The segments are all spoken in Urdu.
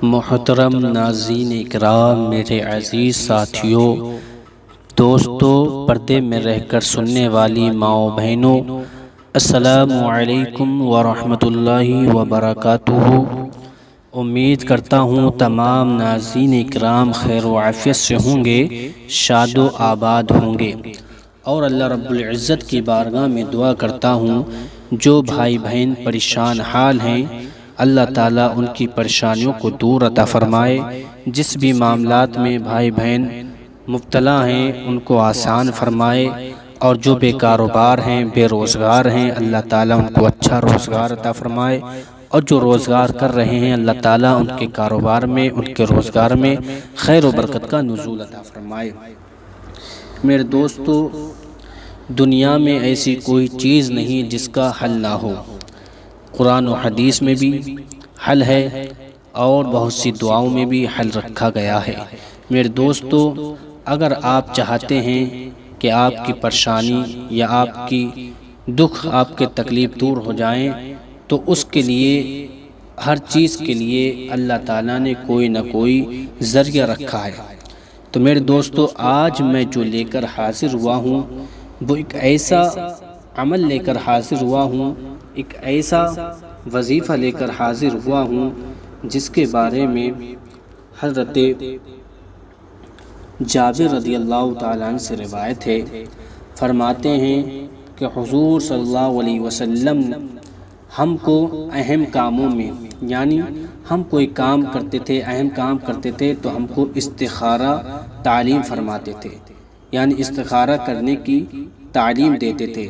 محترم ناظرین اکرام، میرے عزیز ساتھیوں، دوستوں، پردے میں رہ کر سننے والی ماؤں بہنوں، السلام علیکم ورحمۃ اللہ وبرکاتہ۔ امید کرتا ہوں تمام ناظرین اکرام خیر و عافیت سے ہوں گے، شاد و آباد ہوں گے، اور اللہ رب العزت کی بارگاہ میں دعا کرتا ہوں جو بھائی بہن پریشان حال ہیں، اللہ تعالیٰ ان کی پریشانیوں کو دور عطا فرمائے۔ جس بھی معاملات میں بھائی بہن مبتلا ہیں ان کو آسان فرمائے، اور جو بے کاروبار ہیں، بے روزگار ہیں، اللہ تعالیٰ ان کو اچھا روزگار عطا فرمائے، اور جو روزگار کر رہے ہیں اللہ تعالیٰ ان کے کاروبار میں، ان کے روزگار میں خیر و برکت کا نزول عطا فرمائے۔ میرے دوستو، دنیا میں ایسی کوئی چیز نہیں جس کا حل نہ ہو۔ قرآن و حدیث میں بھی حل ہے، اور بہت سی دعاؤں میں بھی حل رکھا گیا ہے۔ میرے دوستو، اگر آپ چاہتے ہیں کہ آپ کی پریشانی یا آپ کی دکھ، آپ کے تکلیف دور ہو جائیں، تو اس کے لیے، ہر چیز کے لیے اللہ تعالیٰ نے کوئی نہ کوئی ذریعہ رکھا ہے۔ تو میرے دوستو، آج میں جو لے کر حاضر ہوا ہوں وہ ایک ایسا عمل لے کر حاضر ہوا ہوں، ایک ایسا وظیفہ لے کر حاضر ہوا ہوں جس کے بارے میں حضرت جابر رضی اللہ تعالیٰ عنہ سے روایت ہے۔ فرماتے ہیں کہ حضور صلی اللہ علیہ وسلم ہم کو اہم کاموں میں، یعنی ہم کوئی کام کرتے تھے، اہم کام کرتے تھے، تو ہم کو استخارہ تعلیم فرماتے تھے، یعنی استخارہ کرنے کی تعلیم دیتے تھے،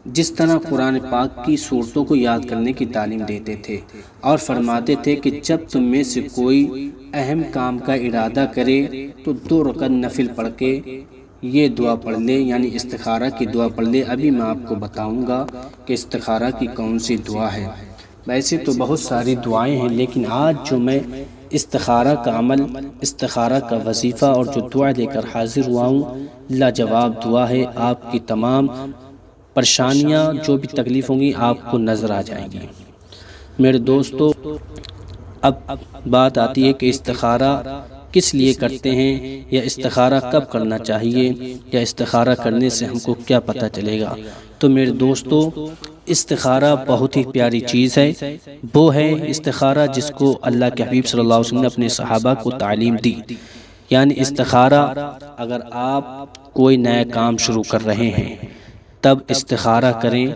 جس طرح قرآن پاک کی صورتوں کو یاد کرنے کی تعلیم دیتے تھے، اور فرماتے تھے کہ جب تم میں سے کوئی اہم کام کا ارادہ کرے تو 2 رکعت نفل پڑھ کے یہ دعا پڑھ لے، یعنی استخارہ کی دعا پڑھ لے۔ ابھی میں آپ کو بتاؤں گا کہ استخارہ کی کون سی دعا ہے۔ ویسے تو بہت ساری دعائیں ہیں، لیکن آج جو میں استخارہ کا عمل، استخارہ کا وظیفہ اور جو دعا لے کر حاضر ہوا ہوں، لاجواب دعا ہے۔ آپ کی تمام پریشانیاں، جو بھی تکلیف ہوں گی، آپ کو نظر آ جائیں گی۔ میرے دوستو، اب بات آتی ہے کہ استخارہ کس لیے کرتے ہیں، یا استخارہ کب کرنا چاہیے، یا استخارہ کرنے سے ہم کو کیا پتہ چلے گا۔ تو میرے دوستو، استخارہ بہت ہی پیاری چیز ہے۔ وہ ہے استخارہ جس کو اللہ کے حبیب صلی اللہ علیہ وسلم نے اپنے صحابہ کو تعلیم دی۔ یعنی استخارہ، اگر آپ کوئی نیا کام شروع کر رہے ہیں تب استخارہ کریں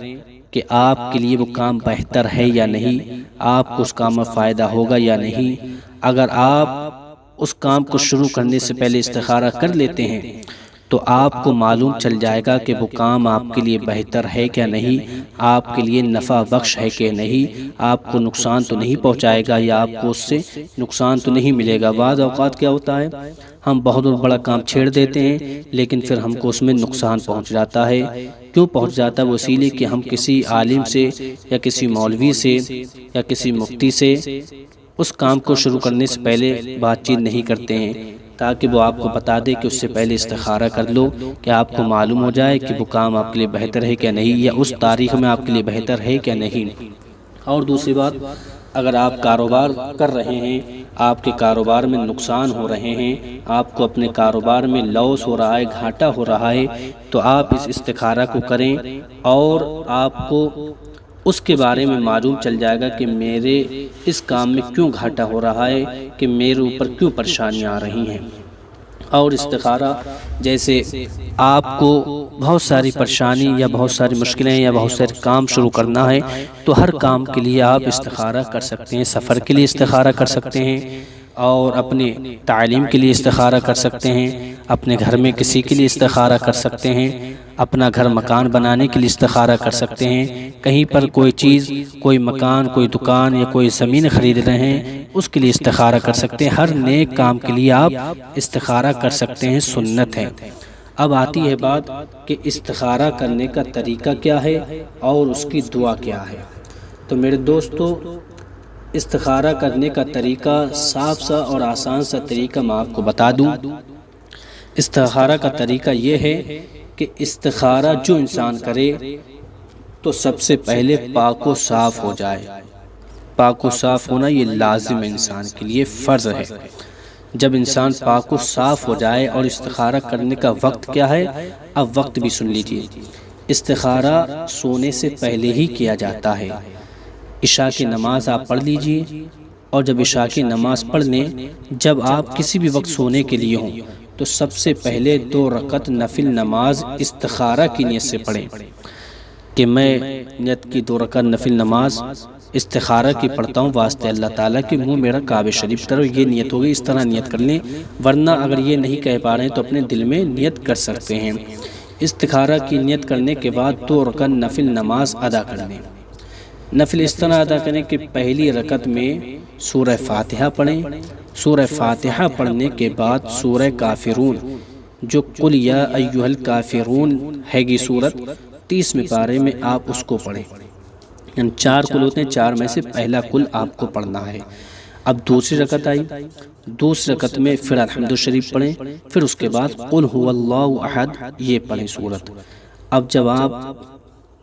کہ آپ کے لیے وہ کام بہتر ہے یا نہیں، آپ کو اس کام میں فائدہ ہوگا یا نہیں۔ اگر آپ اس کام کو شروع کرنے سے پہلے استخارہ کر لیتے ہیں تو آپ کو معلوم چل جائے گا کہ وہ کام آپ کے لیے بہتر ہے کیا نہیں، آپ کے لیے نفع بخش ہے کہ نہیں، آپ کو نقصان تو نہیں پہنچائے گا، یا آپ کو اس سے نقصان تو نہیں ملے گا۔ بعض اوقات کیا ہوتا ہے، ہم بہت بڑا کام چھیڑ دیتے ہیں لیکن پھر ہم کو اس میں نقصان پہنچ جاتا ہے۔ کیوں پہنچ جاتا ہے؟ وہ اسی لیے کہ ہم کسی عالم سے یا کسی مولوی سے یا کسی مفتی سے اس کام کو شروع کرنے سے پہلے بات چیت نہیں کرتے ہیں، تاکہ وہ آپ کو بتا دے کہ اس سے پہلے استخارہ کر لو، کہ آپ کو معلوم ہو جائے کہ وہ کام آپ کے لیے بہتر ہے کیا نہیں، یا اس تاریخ میں آپ کے لیے بہتر ہے کیا نہیں۔ اور دوسری بات، اگر آپ کاروبار کر رہے ہیں، آپ کے کاروبار میں نقصان ہو رہے ہیں، آپ کو اپنے کاروبار میں لاس ہو رہا ہے، گھاٹا ہو رہا ہے، تو آپ اس استخارہ کو کریں، اور آپ کو اس کے بارے میں معلوم چل جائے گا کہ میرے اس کام میں کیوں گھاٹا ہو رہا ہے، کہ میرے اوپر کیوں پریشانیاں آ رہی ہیں۔ اور استخارہ، جیسے آپ کو بہت ساری پریشانی یا بہت ساری مشکلیں یا بہت سارے کام شروع کرنا ہے، تو ہر کام کے لیے آپ استخارہ کر سکتے ہیں۔ سفر کے لیے استخارہ کر سکتے ہیں، اور اپنے تعلیم کے لیے استخارہ کر سکتے ہیں، اپنے گھر میں کسی کے لیے استخارہ کر سکتے ہیں، اپنا گھر مکان بنانے کے لیے استخارہ کر سکتے ہیں، کہیں پر کوئی چیز، کوئی مکان، کوئی دکان یا کوئی زمین خرید رہے ہیں، اس کے لیے استخارہ کر سکتے ہیں۔ ہر نیک کام کے لیے آپ استخارہ کر سکتے ہیں، سنت ہے۔ اب آتی ہے بات کہ استخارہ کرنے کا طریقہ کیا ہے اور اس کی دعا کیا ہے۔ تو میرے دوستو، استخارہ کرنے کا طریقہ، صاف سا اور آسان سا طریقہ میں آپ کو بتا دوں۔ استخارہ کا طریقہ یہ ہے کہ استخارہ جو انسان کرے تو سب سے پہلے پاک و صاف ہو جائے، پاک و صاف ہونا یہ لازم ہے، انسان کے لیے فرض ہے۔ جب انسان پاک و صاف ہو جائے، اور استخارہ کرنے کا وقت کیا ہے؟ اب وقت بھی سن لیجئے۔ استخارہ سونے سے پہلے ہی کیا جاتا ہے۔ عشاء کی نماز آپ پڑھ لیجئے، اور جب عشاء کی نماز پڑھ لیں، جب آپ کسی بھی وقت سونے کے لیے ہوں تو سب سے پہلے 2 رکعت نفل نماز استخارہ کی نیت سے پڑھیں کہ میں نیت کی 2 رکعت نفل نماز استخارہ کی پڑھتا ہوں واسطے اللہ تعالیٰ کہ منہ میرا کعبہ شریف طرف، یہ نیت ہوگی۔ اس طرح نیت کر لیں، ورنہ اگر یہ نہیں کہہ پا رہے ہیں تو اپنے دل میں نیت کر سکتے ہیں۔ استخارہ کی نیت کرنے کے بعد 2 رکعت نفل نماز ادا کر لیں۔ نفل اس طرح ادا کریں کہ پہلی رکعت میں سورہ فاتحہ پڑھیں۔ سورہ فاتحہ پڑھنے کے بعد سورہ کافرون، جو قل یا ایھا الکافرون ہے گی سورت، 30ویں پارے میں آپ اس کو پڑھیں۔ یعنی 4 قل ہوتے ہیں، 4 میں سے پہلا قل آپ کو پڑھنا ہے۔ اب دوسری رکعت آئی، دوسری رکعت میں پھر الحمد شریف پڑھیں، پھر اس کے بعد قل هو اللہ احد یہ پڑھیں سورت۔ اب جب آپ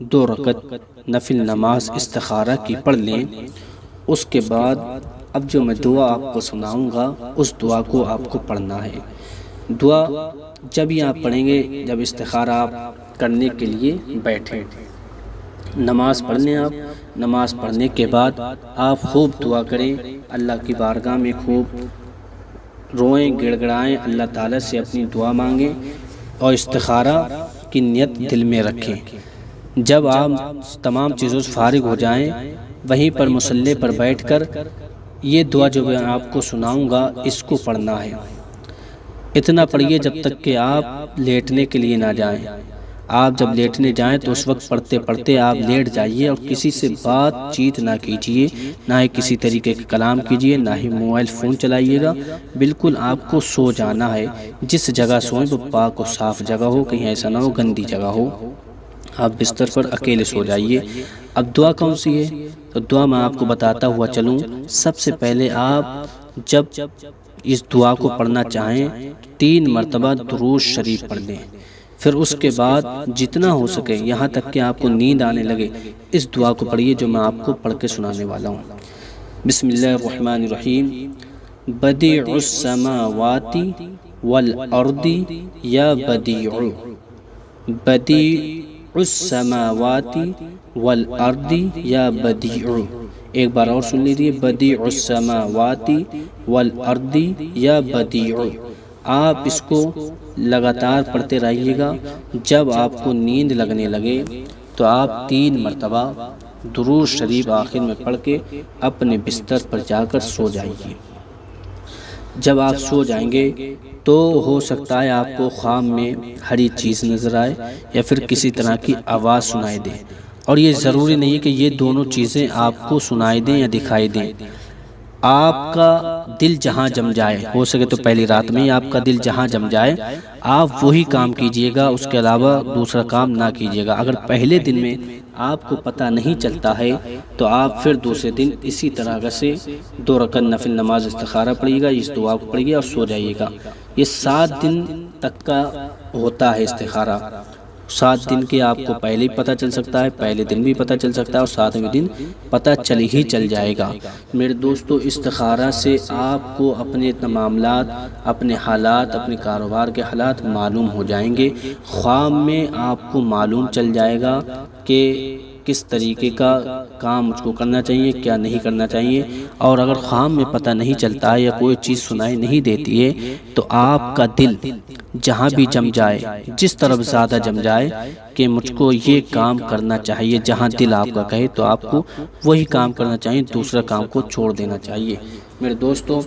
2 رکعت نفل نماز استخارہ کی پڑھ لیں، اس کے بعد اب جو میں دعا آپ کو سناؤں گا اس دعا کو آپ کو پڑھنا ہے۔ دعا جب یہ آپ پڑھیں گے، جب استخارہ آپ کرنے کے لیے بیٹھیں، نماز پڑھ لیں آپ، نماز پڑھنے کے بعد آپ خوب دعا کریں، اللہ کی بارگاہ میں خوب روئیں، گڑ گڑائیں، اللہ تعالیٰ سے اپنی دعا مانگیں، اور استخارہ کی نیت دل میں رکھیں۔ جب آپ تمام چیزوں سے فارغ ہو جائیں، وہیں پر مصلی پر بیٹھ کر یہ دعا جو میں آپ کو سناؤں گا اس کو پڑھنا ہے۔ اتنا پڑھیے جب تک کہ آپ لیٹنے کے لیے نہ جائیں۔ آپ جب لیٹنے جائیں تو اس وقت پڑھتے پڑھتے آپ لیٹ جائیے، اور کسی سے بات چیت نہ کیجیے، نہ ہی کسی طریقے کے کلام کیجیے، نہ ہی موبائل فون چلائیے گا۔ بالکل آپ کو سو جانا ہے۔ جس جگہ سوئیں وہ پاک و صاف جگہ ہو، کہیں ایسا نہ ہو گندی جگہ ہو۔ آپ بستر پر اکیلے سو جائیے۔ اب دعا کون سی ہے؟ تو دعا میں آپ کو بتاتا ہوا چلوں۔ سب سے پہلے آپ جب اس دعا کو پڑھنا چاہیں 3 مرتبہ درود شریف پڑھ لیں، پھر اس کے بعد جتنا ہو سکے یہاں تک کہ آپ کو نیند آنے لگے اس دعا کو پڑھیے جو میں آپ کو پڑھ کے سنانے والا ہوں۔ بسم اللہ الرحمن الرحیم۔ بدیع السماوات والارض یا بدیع، بدیع السماوات والارض یا بدیع۔ ایک بار اور سن لیجیے، بدیع السماوات والارض یا بدیع۔ آپ اس کو لگاتار پڑھتے رہیے گا۔ جب آپ کو نیند لگنے لگے تو آپ 3 مرتبہ درود شریف آخر میں پڑھ کے اپنے بستر پر جا کر سو جائیے۔ جب آپ سو جائیں گے تو ہو سکتا ہے آپ کو خواب میں ہری چیز نظر آئے یا پھر کسی طرح کی آواز سنائی دے، اور یہ ضروری نہیں ہے کہ یہ دونوں چیزیں آپ کو سنائی دیں یا دکھائی دیں۔ آپ کا دل جہاں جم جائے، ہو سکے تو پہلی رات میں ہی آپ کا دل جہاں جم جائے آپ وہی کام کیجئے گا، اس کے علاوہ دوسرا کام نہ کیجئے گا۔ اگر پہلے دن میں آپ کو پتہ نہیں چلتا ہے تو آپ پھر دوسرے دن اسی طرح سے 2 رکعت نفل نماز استخارہ پڑھیے گا، اس دعا کو پڑھیے گا اور سو جائیے گا۔ یہ 7 دن تک کا ہوتا ہے استخارہ۔ 7 دن کے آپ کو پہلے ہی پتہ چل سکتا ہے، پہلے دن بھی پتہ چل سکتا ہے، اور 7ویں دن پتہ چل جائے گا۔ میرے دوستو، استخارہ سے آپ کو اپنے معاملات، اپنے حالات، اپنے کاروبار کے حالات معلوم ہو جائیں گے۔ خواب میں آپ کو معلوم چل جائے گا کہ کس طریقے کا کام مجھ کو کرنا چاہیے، کیا نہیں کرنا چاہیے۔ اور اگر خواب میں پتہ نہیں چلتا ہے یا کوئی چیز سنائی نہیں دیتی ہے تو آپ کا دل جہاں بھی جم جائے، جس طرف زیادہ جم جائے کہ مجھ کو یہ کام کرنا چاہیے، جہاں دل آپ کا کہے تو آپ کو وہی کام کرنا چاہیے، دوسرا کام کو چھوڑ دینا چاہیے۔ میرے دوستو،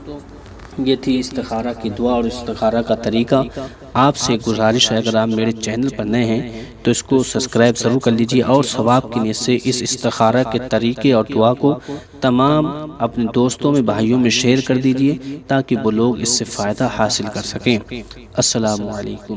یہ تھی استخارہ کی دعا اور استخارہ کا طریقہ۔ آپ سے گزارش ہے، اگر آپ میرے چینل پر نئے ہیں تو اس کو سبسکرائب ضرور کر لیجیے، اور ثواب کی نیت سے اس استخارہ کے طریقے اور دعا کو تمام اپنے دوستوں میں، بھائیوں میں شیئر کر دیجیے تاکہ وہ لوگ اس سے فائدہ حاصل کر سکیں۔ السلام علیکم۔